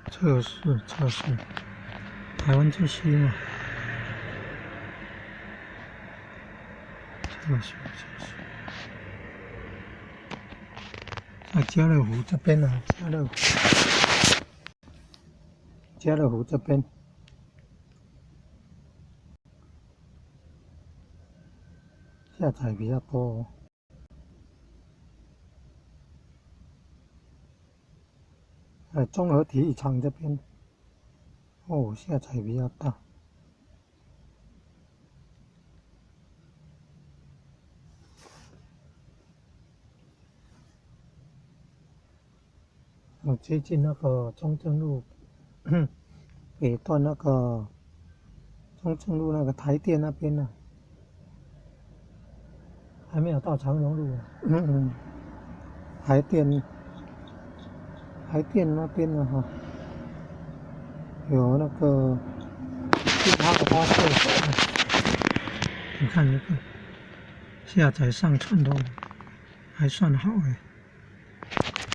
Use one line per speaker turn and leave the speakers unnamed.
测试台湾之星嘛，测试，在家乐福这边啊，家乐福这边下载比较多哦。综合体育场这边哦，下载比较大。接近那个中正路北段那个中正路那个台电那边呢、还没有到长荣路啊。台电那边呢哈，有那个其他的花色。你看这个下载上传都还算好哎。